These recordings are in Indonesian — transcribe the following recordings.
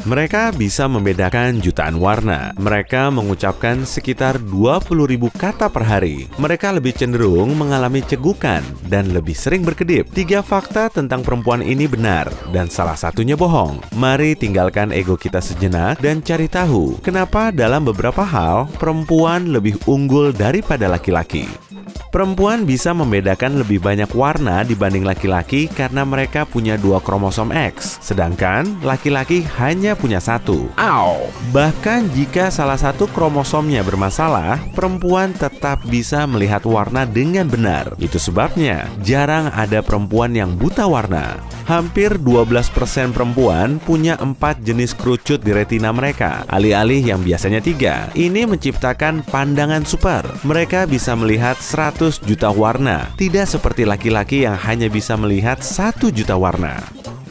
Mereka bisa membedakan jutaan warna. Mereka mengucapkan sekitar 20.000 kata per hari. Mereka lebih cenderung mengalami cegukan dan lebih sering berkedip. 3 fakta tentang perempuan ini benar dan salah satunya bohong. Mari tinggalkan ego kita sejenak dan cari tahu kenapa dalam beberapa hal perempuan lebih unggul daripada laki-laki. Perempuan bisa membedakan lebih banyak warna dibanding laki-laki karena mereka punya 2 kromosom X, sedangkan laki-laki hanya punya 1. Bahkan jika salah satu kromosomnya bermasalah, perempuan tetap bisa melihat warna dengan benar. Itu sebabnya jarang ada perempuan yang buta warna. Hampir 12% perempuan punya 4 jenis kerucut di retina mereka, alih-alih yang biasanya 3. Ini menciptakan pandangan super. Mereka bisa melihat 100 juta warna, tidak seperti laki-laki yang hanya bisa melihat 1 juta warna.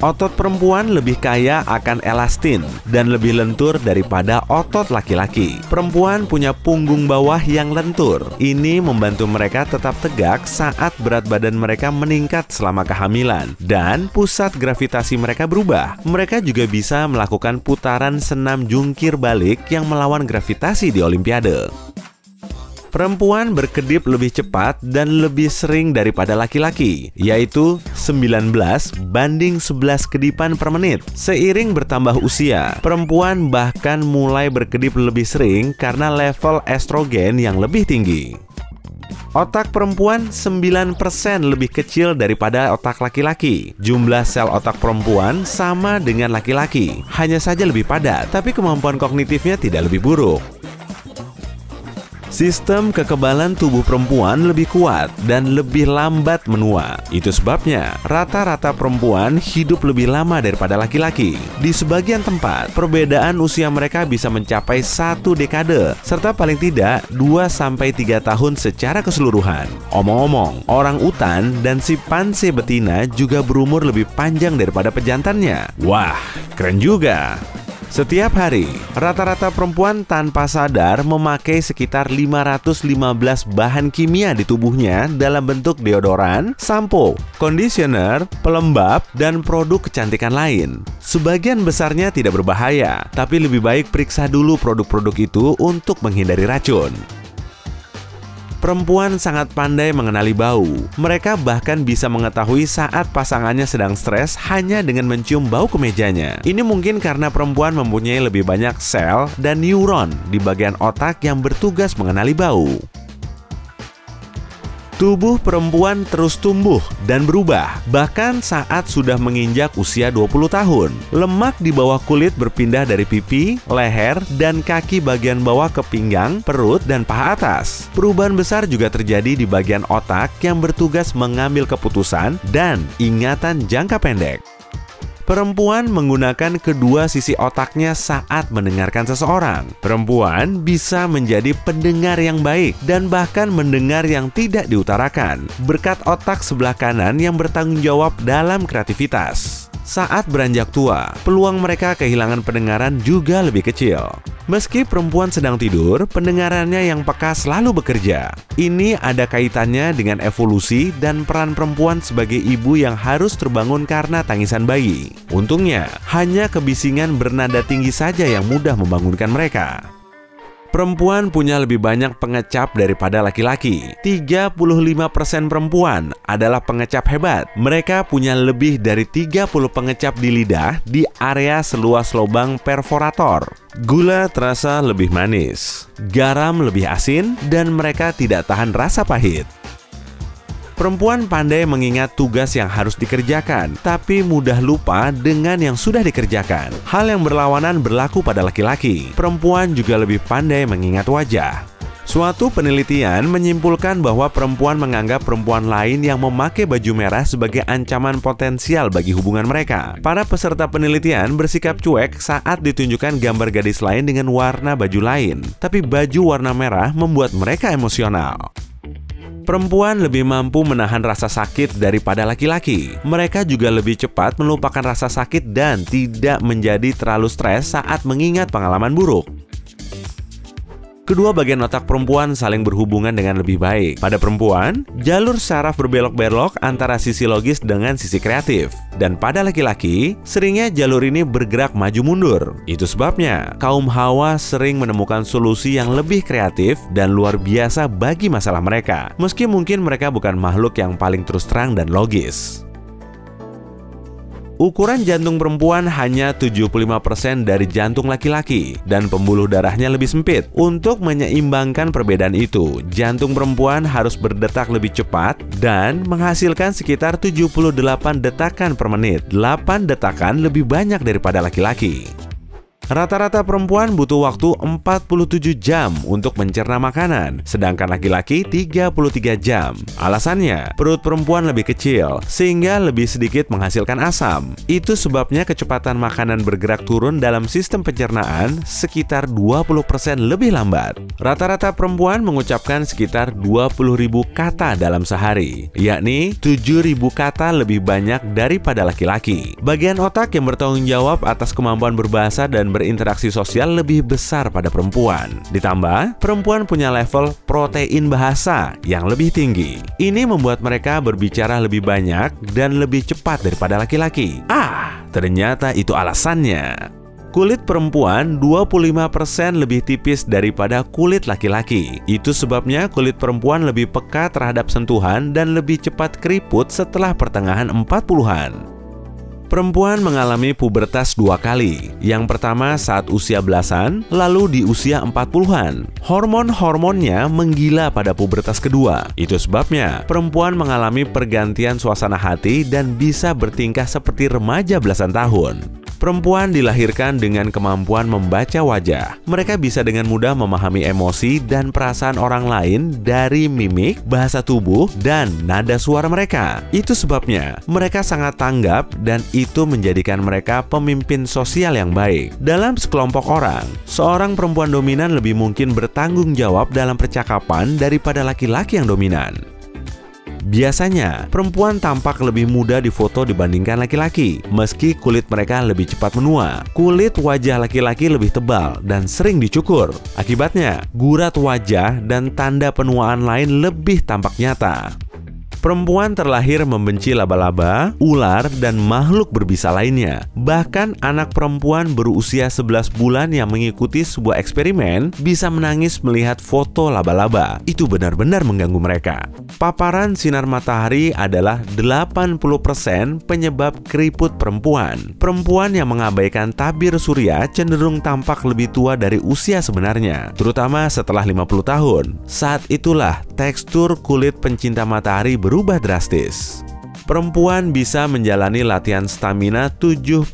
Otot perempuan lebih kaya akan elastin dan lebih lentur daripada otot laki-laki. Perempuan punya punggung bawah yang lentur. Ini membantu mereka tetap tegak saat berat badan mereka meningkat selama kehamilan dan pusat gravitasi mereka berubah. Mereka juga bisa melakukan putaran senam jungkir balik yang melawan gravitasi di Olimpiade. Perempuan berkedip lebih cepat dan lebih sering daripada laki-laki, yaitu 19 banding 11 kedipan per menit. Seiring bertambah usia, perempuan bahkan mulai berkedip lebih sering karena level estrogen yang lebih tinggi. Otak perempuan 9% lebih kecil daripada otak laki-laki. Jumlah sel otak perempuan sama dengan laki-laki, hanya saja lebih padat, tapi kemampuan kognitifnya tidak lebih buruk. Sistem kekebalan tubuh perempuan lebih kuat dan lebih lambat menua. Itu sebabnya rata-rata perempuan hidup lebih lama daripada laki-laki. Di sebagian tempat, perbedaan usia mereka bisa mencapai 1 dekade, serta paling tidak 2-3 tahun secara keseluruhan. Omong-omong, orang utan dan simpanse betina juga berumur lebih panjang daripada pejantannya. Wah, keren juga! Setiap hari, rata-rata perempuan tanpa sadar memakai sekitar 515 bahan kimia di tubuhnya dalam bentuk deodoran, sampo, conditioner, pelembab, dan produk kecantikan lain. Sebagian besarnya tidak berbahaya, tapi lebih baik periksa dulu produk-produk itu untuk menghindari racun. Perempuan sangat pandai mengenali bau. Mereka bahkan bisa mengetahui saat pasangannya sedang stres hanya dengan mencium bau kemejanya. Ini mungkin karena perempuan mempunyai lebih banyak sel dan neuron di bagian otak yang bertugas mengenali bau. Tubuh perempuan terus tumbuh dan berubah, bahkan saat sudah menginjak usia 20 tahun. Lemak di bawah kulit berpindah dari pipi, leher, dan kaki bagian bawah ke pinggang, perut, dan paha atas. Perubahan besar juga terjadi di bagian otak yang bertugas mengambil keputusan dan ingatan jangka pendek. Perempuan menggunakan kedua sisi otaknya saat mendengarkan seseorang. Perempuan bisa menjadi pendengar yang baik dan bahkan mendengar yang tidak diutarakan berkat otak sebelah kanan yang bertanggung jawab dalam kreativitas. Saat beranjak tua, peluang mereka kehilangan pendengaran juga lebih kecil. Meski perempuan sedang tidur, pendengarannya yang peka selalu bekerja. Ini ada kaitannya dengan evolusi dan peran perempuan sebagai ibu yang harus terbangun karena tangisan bayi. Untungnya, hanya kebisingan bernada tinggi saja yang mudah membangunkan mereka. Perempuan punya lebih banyak pengecap daripada laki-laki. 35% perempuan adalah pengecap hebat. Mereka punya lebih dari 30 pengecap di lidah di area seluas lubang perforator. Gula terasa lebih manis, garam lebih asin, dan mereka tidak tahan rasa pahit. Perempuan pandai mengingat tugas yang harus dikerjakan, tapi mudah lupa dengan yang sudah dikerjakan. Hal yang berlawanan berlaku pada laki-laki. Perempuan juga lebih pandai mengingat wajah. Suatu penelitian menyimpulkan bahwa perempuan menganggap perempuan lain yang memakai baju merah sebagai ancaman potensial bagi hubungan mereka. Para peserta penelitian bersikap cuek saat ditunjukkan gambar gadis lain dengan warna baju lain, tapi baju warna merah membuat mereka emosional. Perempuan lebih mampu menahan rasa sakit daripada laki-laki. Mereka juga lebih cepat melupakan rasa sakit dan tidak menjadi terlalu stres saat mengingat pengalaman buruk. Kedua bagian otak perempuan saling berhubungan dengan lebih baik. Pada perempuan, jalur saraf berbelok-belok antara sisi logis dengan sisi kreatif. Dan pada laki-laki, seringnya jalur ini bergerak maju mundur. Itu sebabnya, kaum Hawa sering menemukan solusi yang lebih kreatif dan luar biasa bagi masalah mereka. Meski mungkin mereka bukan makhluk yang paling terus terang dan logis. Ukuran jantung perempuan hanya 75% dari jantung laki-laki dan pembuluh darahnya lebih sempit. Untuk menyeimbangkan perbedaan itu, jantung perempuan harus berdetak lebih cepat dan menghasilkan sekitar 78 detakan per menit. 8 detakan lebih banyak daripada laki-laki. Rata-rata perempuan butuh waktu 47 jam untuk mencerna makanan, sedangkan laki-laki 33 jam. Alasannya, perut perempuan lebih kecil, sehingga lebih sedikit menghasilkan asam. Itu sebabnya kecepatan makanan bergerak turun dalam sistem pencernaan sekitar 20% lebih lambat. Rata-rata perempuan mengucapkan sekitar 20.000 kata dalam sehari, yakni 7.000 kata lebih banyak daripada laki-laki. Bagian otak yang bertanggung jawab atas kemampuan berbahasa dan berinteraksi sosial lebih besar pada perempuan. Ditambah, perempuan punya level protein bahasa yang lebih tinggi. Ini membuat mereka berbicara lebih banyak dan lebih cepat daripada laki-laki. Ternyata itu alasannya. Kulit perempuan 25% lebih tipis daripada kulit laki-laki. Itu sebabnya kulit perempuan lebih peka terhadap sentuhan dan lebih cepat keriput setelah pertengahan 40-an. Perempuan mengalami pubertas 2 kali. Yang pertama saat usia belasan, lalu di usia 40-an. Hormon-hormonnya menggila pada pubertas kedua. Itu sebabnya perempuan mengalami pergantian suasana hati dan bisa bertingkah seperti remaja belasan tahun. Perempuan dilahirkan dengan kemampuan membaca wajah. Mereka bisa dengan mudah memahami emosi dan perasaan orang lain dari mimik, bahasa tubuh, dan nada suara mereka. Itu sebabnya mereka sangat tanggap dan itu menjadikan mereka pemimpin sosial yang baik. Dalam sekelompok orang, seorang perempuan dominan lebih mungkin bertanggung jawab dalam percakapan daripada laki-laki yang dominan. Biasanya, perempuan tampak lebih muda di foto dibandingkan laki-laki, meski kulit mereka lebih cepat menua. Kulit wajah laki-laki lebih tebal dan sering dicukur. Akibatnya, gurat wajah dan tanda penuaan lain lebih tampak nyata. Perempuan terlahir membenci laba-laba, ular, dan makhluk berbisa lainnya. Bahkan anak perempuan berusia 11 bulan yang mengikuti sebuah eksperimen bisa menangis melihat foto laba-laba. Itu benar-benar mengganggu mereka. Paparan sinar matahari adalah 80% penyebab keriput perempuan. Perempuan yang mengabaikan tabir surya cenderung tampak lebih tua dari usia sebenarnya, terutama setelah 50 tahun. Saat itulah tekstur kulit pencinta matahari berubah drastis. Perempuan bisa menjalani latihan stamina 75%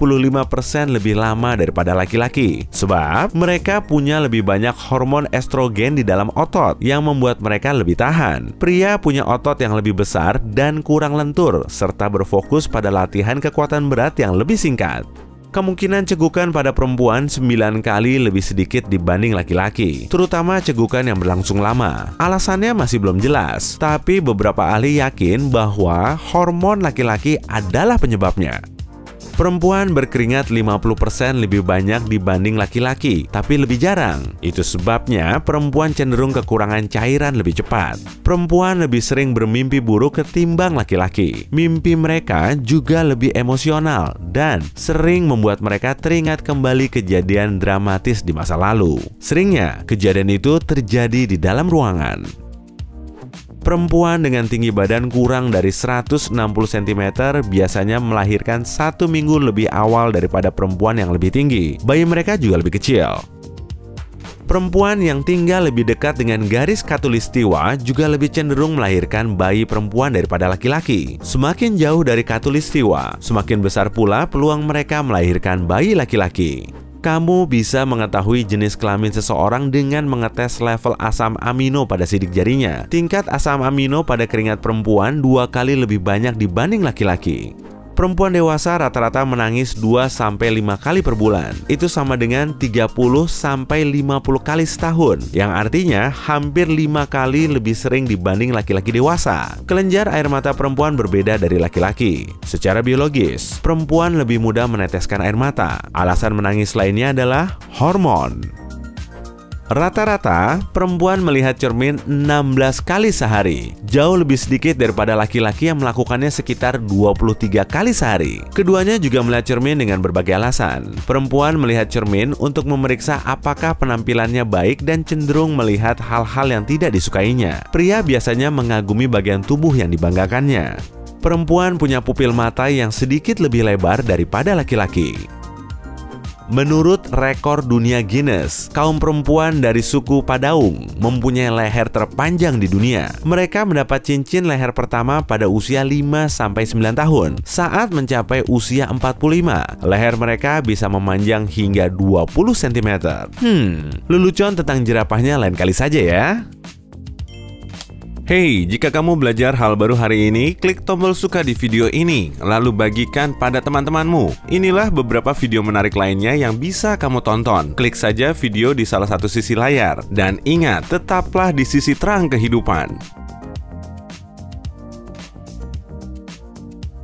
lebih lama daripada laki-laki, sebab mereka punya lebih banyak hormon estrogen di dalam otot yang membuat mereka lebih tahan. Pria punya otot yang lebih besar dan kurang lentur, serta berfokus pada latihan kekuatan berat yang lebih singkat. Kemungkinan cegukan pada perempuan 9 kali lebih sedikit dibanding laki-laki, terutama cegukan yang berlangsung lama. Alasannya masih belum jelas, tapi beberapa ahli yakin bahwa hormon laki-laki adalah penyebabnya. Perempuan berkeringat 50% lebih banyak dibanding laki-laki, tapi lebih jarang. Itu sebabnya perempuan cenderung kekurangan cairan lebih cepat. Perempuan lebih sering bermimpi buruk ketimbang laki-laki. Mimpi mereka juga lebih emosional dan sering membuat mereka teringat kembali kejadian dramatis di masa lalu. Seringnya, kejadian itu terjadi di dalam ruangan. Perempuan dengan tinggi badan kurang dari 160 cm biasanya melahirkan 1 minggu lebih awal daripada perempuan yang lebih tinggi. Bayi mereka juga lebih kecil. Perempuan yang tinggal lebih dekat dengan garis khatulistiwa juga lebih cenderung melahirkan bayi perempuan daripada laki-laki. Semakin jauh dari khatulistiwa, semakin besar pula peluang mereka melahirkan bayi laki-laki. Kamu bisa mengetahui jenis kelamin seseorang dengan mengetes level asam amino pada sidik jarinya. Tingkat asam amino pada keringat perempuan 2 kali lebih banyak dibanding laki-laki. Perempuan dewasa rata-rata menangis 2-5 kali per bulan. Itu sama dengan 30-50 kali setahun, yang artinya hampir 5 kali lebih sering dibanding laki-laki dewasa. Kelenjar air mata perempuan berbeda dari laki-laki. Secara biologis, perempuan lebih mudah meneteskan air mata. Alasan menangis lainnya adalah hormon. Rata-rata, perempuan melihat cermin 16 kali sehari. Jauh lebih sedikit daripada laki-laki yang melakukannya sekitar 23 kali sehari. Keduanya juga melihat cermin dengan berbagai alasan. Perempuan melihat cermin untuk memeriksa apakah penampilannya baik dan cenderung melihat hal-hal yang tidak disukainya. Pria biasanya mengagumi bagian tubuh yang dibanggakannya. Perempuan punya pupil mata yang sedikit lebih lebar daripada laki-laki. Menurut rekor dunia Guinness, kaum perempuan dari suku Padaung mempunyai leher terpanjang di dunia. Mereka mendapat cincin leher pertama pada usia 5-9 tahun. Saat mencapai usia 45, leher mereka bisa memanjang hingga 20 cm. Lelucon tentang jerapahnya lain kali saja ya. Hey, jika kamu belajar hal baru hari ini, klik tombol suka di video ini, lalu bagikan pada teman-temanmu. Inilah beberapa video menarik lainnya yang bisa kamu tonton. Klik saja video di salah satu sisi layar. Dan ingat, tetaplah di sisi terang kehidupan.